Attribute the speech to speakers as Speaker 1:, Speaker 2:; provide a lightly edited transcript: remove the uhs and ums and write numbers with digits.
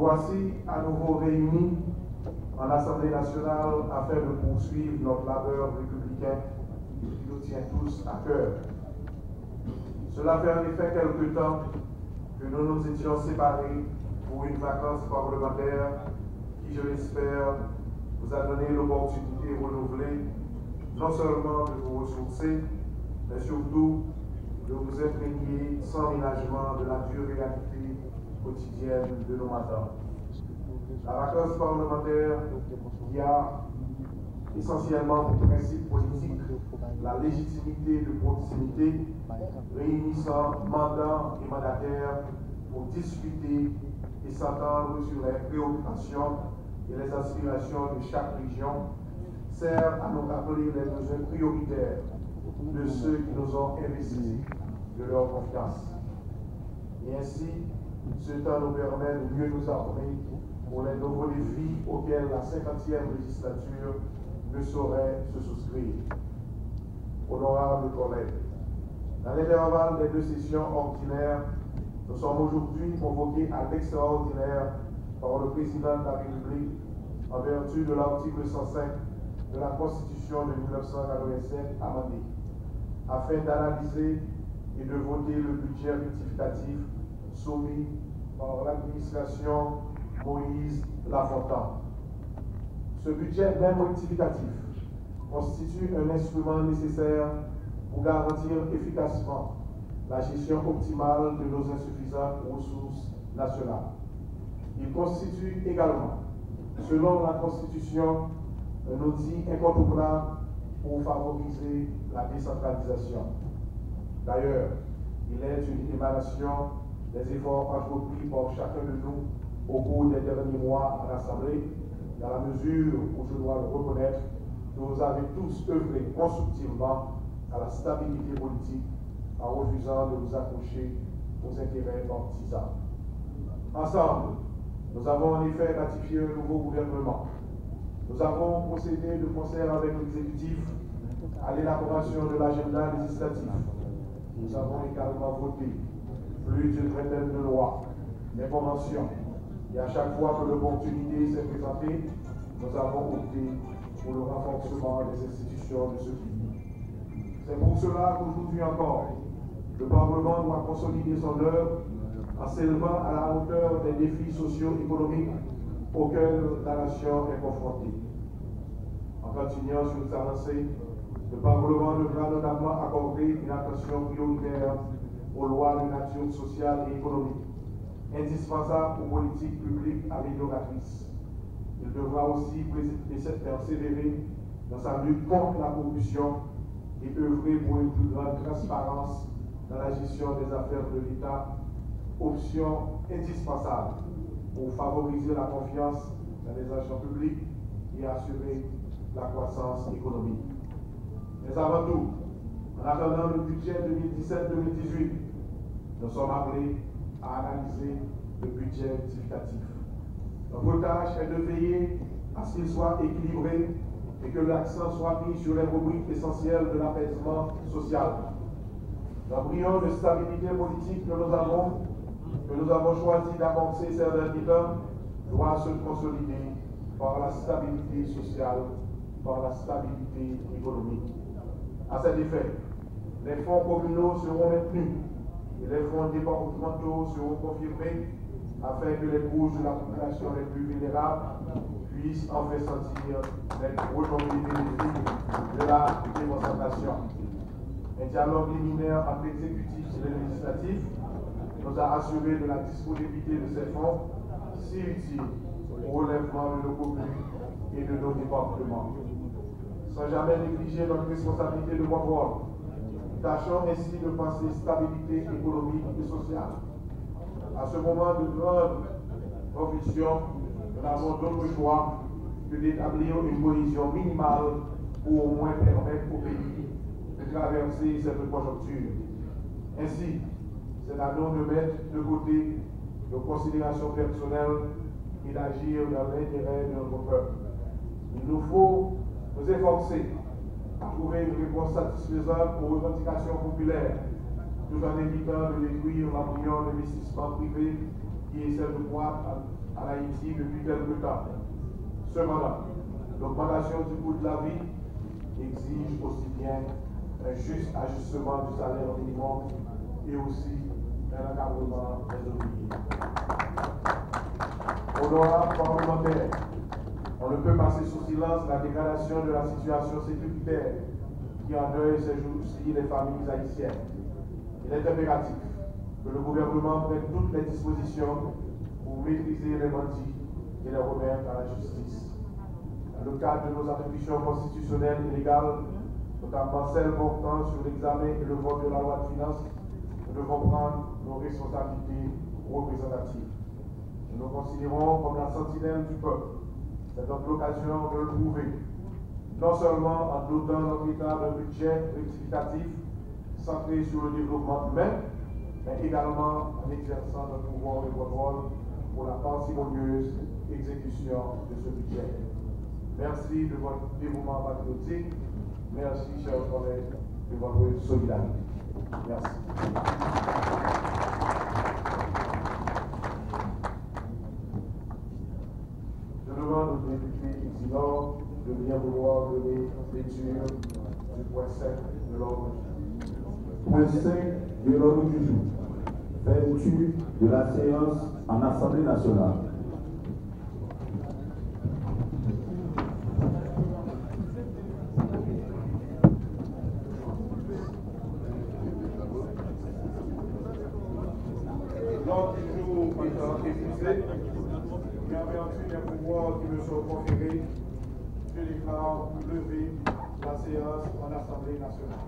Speaker 1: voici à nouveau réunis en Assemblée nationale afin de poursuivre notre labeur républicain qui nous tient tous à cœur. Cela fait en effet quelque temps que nous nous étions séparés pour une vacance parlementaire qui, je l'espère, vous a donné l'opportunité renouvelée non seulement de vous ressourcer, mais surtout de vous imprégner sans ménagement de la dure réalité quotidienne de nos matins. La vacance parlementaire qui a essentiellement pour principe politique la légitimité de proximité, réunissant mandants et mandataires pour discuter et s'entendre sur les préoccupations et les aspirations de chaque région, sert à nous rappeler les besoins prioritaires de ceux qui nous ont investis de leur confiance. Et ainsi, ce temps nous permet de mieux nous armer pour les nouveaux défis auxquels la 50e législature ne saurait se souscrire. Honorables collègues, dans l'intervalle des deux sessions ordinaires, nous sommes aujourd'hui convoqués à l'extraordinaire par le président de la République en vertu de l'article 105 de la Constitution de 1987 amendée, afin d'analyser et de voter le budget rectificatif soumis par l'administration Moïse Lafontaine. Ce budget même rectificatif constitue un instrument nécessaire pour garantir efficacement la gestion optimale de nos insuffisantes ressources nationales. Il constitue également, selon la Constitution, un outil incontournable pour favoriser la décentralisation. D'ailleurs, il est une émanation des efforts entrepris par chacun de nous au cours des derniers mois à l'Assemblée, dans la mesure où je dois le reconnaître, que vous avez tous œuvré constructivement à la stabilité politique en refusant de vous accrocher aux intérêts partisans. Ensemble, nous avons en effet ratifié un nouveau gouvernement. Nous avons procédé de concert avec l'exécutif à l'élaboration de l'agenda législatif. Nous avons également voté plus d'une trentaine de lois, des conventions, et à chaque fois que l'opportunité s'est présentée, nous avons opté pour le renforcement des institutions de ce pays. C'est pour cela qu'aujourd'hui encore, le Parlement doit consolider son œuvre en s'élevant à la hauteur des défis socio-économiques auxquels la nation est confrontée. En continuant sur sa lancée, le Parlement devra notamment accorder une attention prioritaire aux lois de nature sociale et économique, indispensables aux politiques publiques amélioratrices. Il devra aussi persévérer dans sa lutte contre la corruption et œuvrer pour une plus grande transparence dans la gestion des affaires de l'État, option indispensable pour favoriser la confiance dans les agents publics et assurer la croissance économique. Mais avant tout, en attendant le budget 2017-2018, nous sommes appelés à analyser le budget rectificatif. Notre tâche est de veiller à ce qu'il soit équilibré et que l'accent soit mis sur les rubriques essentielles de l'apaisement social. L'embryon de stabilité politique que nous avons choisi d'amorcer ces derniers temps doit se consolider par la stabilité sociale, par la stabilité économique. À cet effet, les fonds communaux seront maintenus et les fonds départementaux seront confirmés afin que les couches de la population les plus vulnérables puissent enfin sentir les retombées bénéfiques de la déconcentration. Un dialogue liminaire entre l'exécutif et le législatif nous a assuré de la disponibilité de ces fonds si utiles au relèvement de nos communes et de nos départements. Sans jamais négliger notre responsabilité de contrôle, tâchons ainsi de penser stabilité économique et sociale. À ce moment de grande conviction, nous n'avons d'autre choix que d'établir une cohésion minimale pour au moins permettre au pays de traverser cette conjoncture. Ainsi, c'est à nous de mettre de côté nos considérations personnelles et d'agir dans l'intérêt de notre peuple. Il nous faut nous efforcer à trouver une réponse satisfaisante aux revendications populaires, tout en évitant de détruire l'embryon d'investissement privé qui est celle de croître en Haïti depuis quelque temps. Cependant, l'augmentation du coût de la vie exige aussi bien un juste ajustement du salaire minimum et aussi un encadrement des ouvriers. Honorables parlementaires, on ne peut passer sous silence la dégradation de la situation sécuritaire qui endeuille ces jours-ci les familles haïtiennes. Il est impératif que le gouvernement prenne toutes les dispositions pour maîtriser les bandits et les remettre à la justice. Dans le cadre de nos attributions constitutionnelles et légales, notamment celles portant sur l'examen et le vote de la loi de finances, nous devons prendre nos responsabilités représentatives. Nous nous considérons comme la sentinelle du peuple. C'est donc l'occasion de le prouver, non seulement en dotant notre État d'un budget rectificatif centré sur le développement humain, mais également en exerçant notre pouvoir de contrôle pour la parcimonieuse exécution de ce budget. Merci de votre dévouement patriotique. Merci, chers collègues, de votre solidarité. Merci. Je demande au député Isidore de bien vouloir donner lecture du point 5 de l'ordre du jour.
Speaker 2: Point 5 de l'ordre du jour. Fermeture de la séance en Assemblée nationale.
Speaker 1: L'ordre du jour étant épuisé, et en vertu des pouvoirs qui me sont conférés, je déclare levée la séance en Assemblée nationale.